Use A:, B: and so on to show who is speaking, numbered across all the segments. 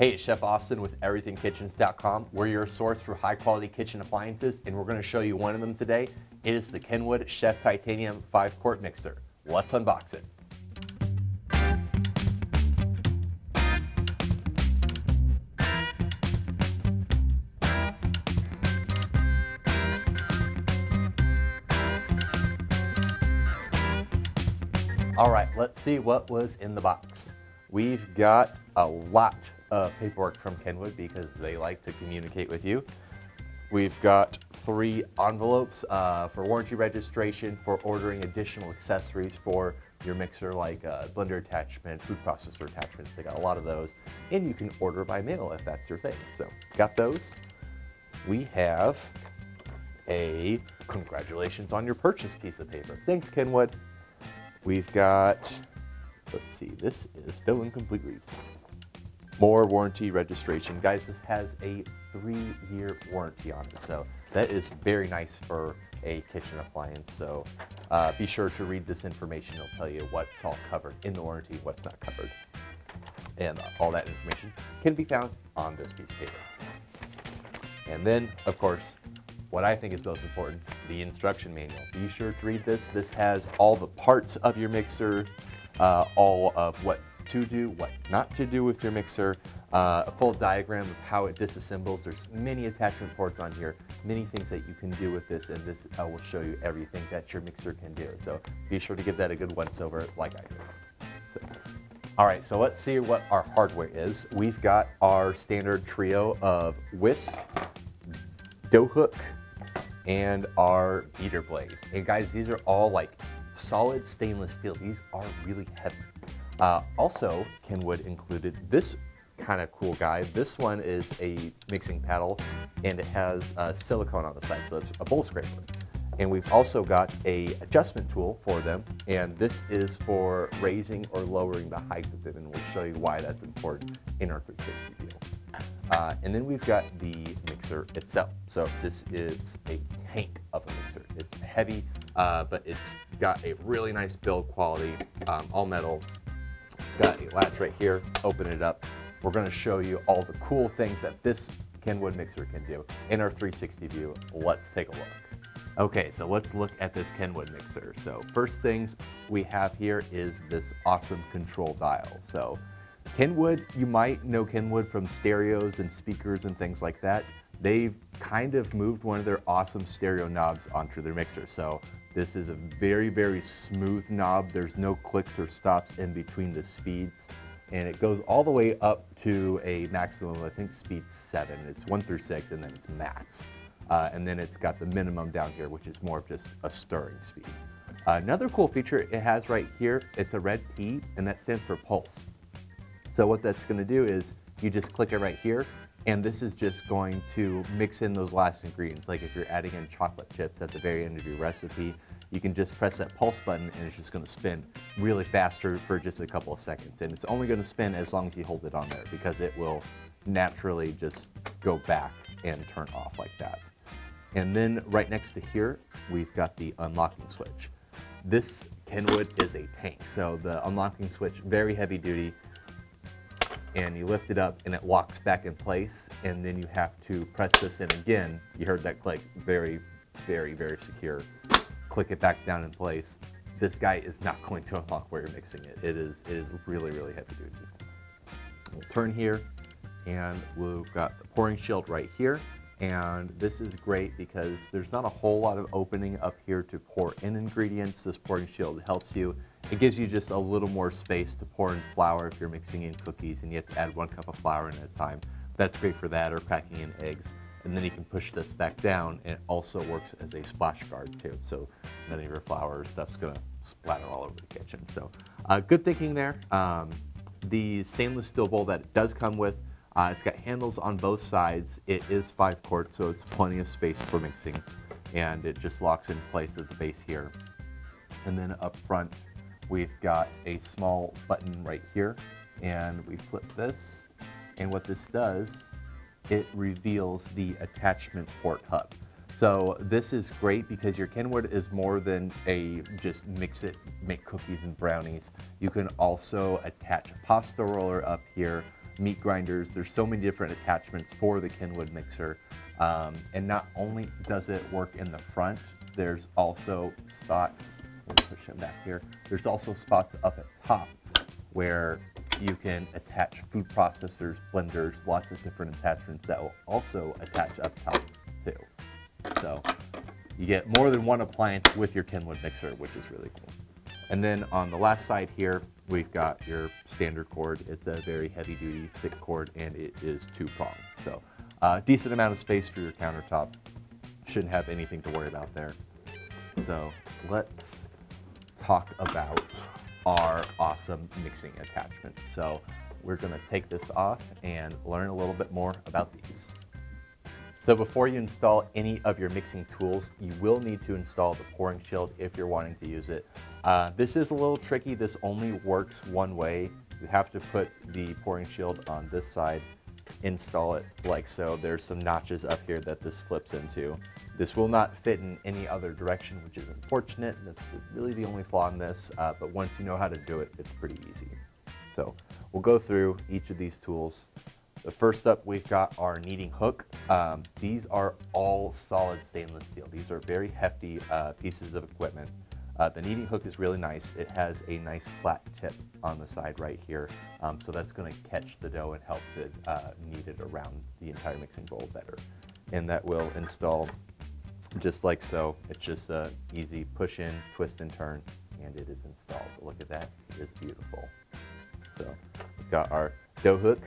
A: Hey, it's Chef Austin with EverythingKitchens.com. We're your source for high quality kitchen appliances, and we're going to show you one of them today. It is the Kenwood Chef Titanium 5-quart mixer. Let's unbox it. All right, let's see what was in the box. We've got a lot of paperwork from Kenwood because they like to communicate with you. We've got 3 envelopes for warranty registration, for ordering additional accessories for your mixer like blender attachment, food processor attachments. They got a lot of those. And you can order by mail if that's your thing. So got those. We have a congratulations on your purchase piece of paper. Thanks, Kenwood. We've got, let's see, this is still incomplete read. More warranty registration. Guys, this has a 3-year warranty on it, so that is very nice for a kitchen appliance. So be sure to read this information. It'll tell you what's all covered in the warranty, what's not covered. And all that information can be found on this piece of paper. And then, of course, what I think is most important, the instruction manual. Be sure to read this. This has all the parts of your mixer, all of what to do, what not to do with your mixer, a full diagram of how it disassembles. There's many attachment ports on here, many things that you can do with this, and this will show you everything that your mixer can do. So be sure to give that a good once over like I did. So, all right, so let's see what our hardware is. We've got our standard trio of whisk, dough hook, and our beater blade. And guys, these are all like solid stainless steel. These are really heavy. Also, Kenwood included this kind of cool guy. This one is a mixing paddle, and it has silicone on the side, so it's a bowl scraper. And we've also got a adjustment tool for them, and this is for raising or lowering the height of them, and we'll show you why that's important in our 360 view. And then we've got the mixer itself. So this is a tank of a mixer. It's heavy, but it's got a really nice build quality, all metal. It's got a latch right here. Open it up. We're going to show you all the cool things that this Kenwood mixer can do in our 360 view. Let's take a look. Okay, so let's look at this Kenwood mixer. So first things we have here is this awesome control dial. So Kenwood, you might know Kenwood from stereos and speakers and things like that. They've kind of moved one of their awesome stereo knobs onto their mixer. So this is a very, very smooth knob. There's no clicks or stops in between the speeds. And it goes all the way up to a maximum, I think speed 7. It's 1 through 6, and then it's max. And then it's got the minimum down here, which is more of just a stirring speed. Another cool feature it has right here, it's a red P, and that stands for pulse. So what that's going to do is you just click it right here, and this is just going to mix in those last ingredients. Like if you're adding in chocolate chips at the very end of your recipe, you can just press that pulse button and it's just going to spin really faster for just a couple of seconds. And it's only going to spin as long as you hold it on there, because it will naturally just go back and turn off like that. And then right next to here, we've got the unlocking switch. This Kenwood is a tank, so the unlocking switch, very heavy duty. And you lift it up and it locks back in place, and then you have to press this in again. You heard that click, very, very, very secure. Click it back down in place. This guy is not going to unlock where you're mixing it. It is really, really heavy duty. We'll turn here, and we've got the pouring shield right here. And this is great because there's not a whole lot of opening up here to pour in ingredients. This pouring shield helps you. It gives you just a little more space to pour in flour if you're mixing in cookies and you have to add 1 cup of flour in at a time. That's great for that, or cracking in eggs. And then you can push this back down, and it also works as a splash guard too. So none of your flour or stuff's gonna splatter all over the kitchen. So good thinking there. The stainless steel bowl that it does come with, it's got handles on both sides. It is 5-quart, so it's plenty of space for mixing. And it just locks in place at the base here. And then up front, we've got a small button right here, and we flip this, and what this does, it reveals the attachment port hub. So this is great because your Kenwood is more than a just mix it, make cookies and brownies. You can also attach a pasta roller up here. meat grinders. There's so many different attachments for the Kenwood mixer. And not only does it work in the front, there's also spots, let me push him back here. There's also spots up at top where you can attach food processors, blenders, lots of different attachments that will also attach up top too. So you get more than one appliance with your Kenwood mixer, which is really cool. And then on the last side here, we've got your standard cord. It's a very heavy duty, thick cord, and it is 2-pronged. So decent amount of space for your countertop. Shouldn't have anything to worry about there. So let's talk about our awesome mixing attachments. So we're gonna take this off and learn a little bit more about these. So before you install any of your mixing tools, you will need to install the pouring shield if you're wanting to use it. This is a little tricky. This only works one way. You have to put the pouring shield on this side, install it like so. There's some notches up here that this flips into. This will not fit in any other direction, which is unfortunate. That's really the only flaw in this, but once you know how to do it, it's pretty easy. So we'll go through each of these tools. The first up, we've got our kneading hook. These are all solid stainless steel. These are very hefty pieces of equipment. The kneading hook is really nice. It has a nice flat tip on the side right here. So that's gonna catch the dough and help to knead it around the entire mixing bowl better. And that will install just like so. It's just a easy push in, twist and turn, and it is installed. Look at that, it is beautiful. So we've got our dough hook,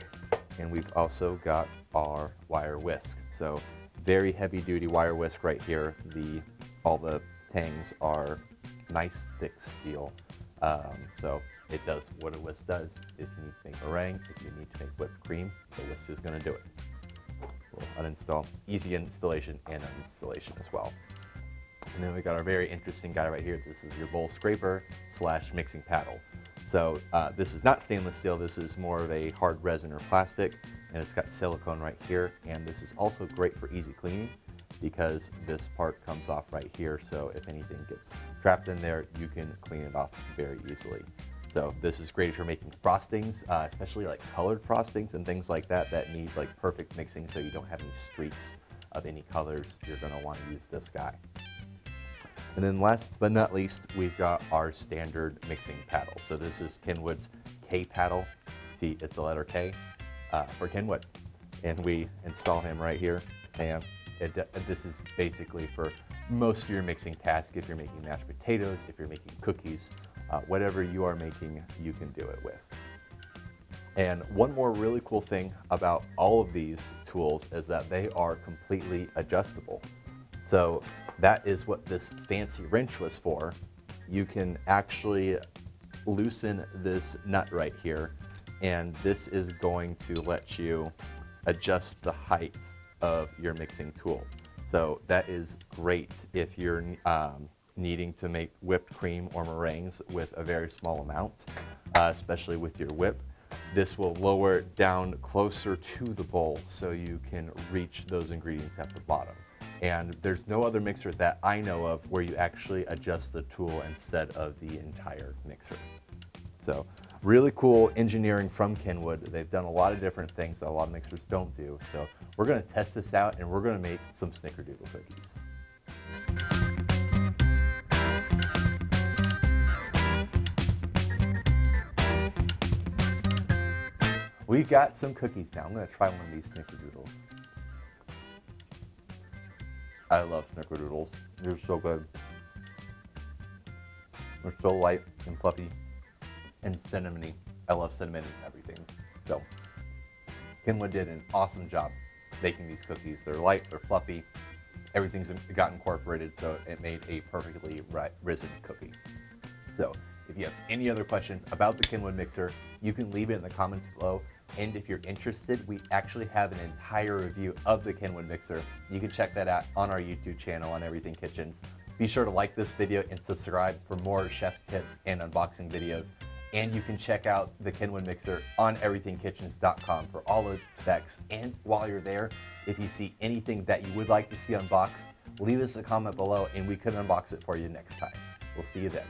A: and we've also got our wire whisk. So very heavy duty wire whisk right here. All the tangs are nice thick steel. So it does what a whisk does. If you need to make meringue, if you need to make whipped cream, the whisk is gonna do it. We'll uninstall, easy installation and uninstallation as well. And then we got our very interesting guy right here. This is your bowl scraper / mixing paddle. So this is not stainless steel. This is more of a hard resin or plastic, and it's got silicone right here. And this is also great for easy cleaning because this part comes off right here. So if anything gets trapped in there, you can clean it off very easily. So this is great if you're making frostings, especially like colored frostings and things like that that need like perfect mixing so you don't have any streaks of any colors. You're gonna want to use this guy. And then last but not least, we've got our standard mixing paddle. So this is Kenwood's K paddle. See, it's the letter K for Kenwood. And we install him right here. And this is basically for most of your mixing tasks. If you're making mashed potatoes, if you're making cookies, whatever you are making, you can do it with. And one more really cool thing about all of these tools is that they are completely adjustable. So that is what this fancy wrench was for. You can actually loosen this nut right here, and this is going to let you adjust the height of your mixing tool. So that is great if you're needing to make whipped cream or meringues with a very small amount, especially with your whip. This will lower it down closer to the bowl so you can reach those ingredients at the bottom. And there's no other mixer that I know of where you actually adjust the tool instead of the entire mixer. So really cool engineering from Kenwood. They've done a lot of different things that a lot of mixers don't do. So we're gonna test this out and we're gonna make some snickerdoodle cookies. We've got some cookies now. I'm gonna try one of these snickerdoodles. I love snickerdoodles. They're so good. They're so light and fluffy and cinnamony. I love cinnamon and everything. So Kenwood did an awesome job making these cookies. They're light, they're fluffy. Everything's got incorporated, so it made a perfectly risen cookie. So if you have any other questions about the Kenwood mixer, you can leave it in the comments below. And if you're interested, we actually have an entire review of the Kenwood mixer. You can check that out on our YouTube channel on Everything Kitchens. Be sure to like this video and subscribe for more chef tips and unboxing videos. And you can check out the Kenwood mixer on everythingkitchens.com for all the specs. And while you're there, if you see anything that you would like to see unboxed, leave us a comment below and we can unbox it for you next time. We'll see you then.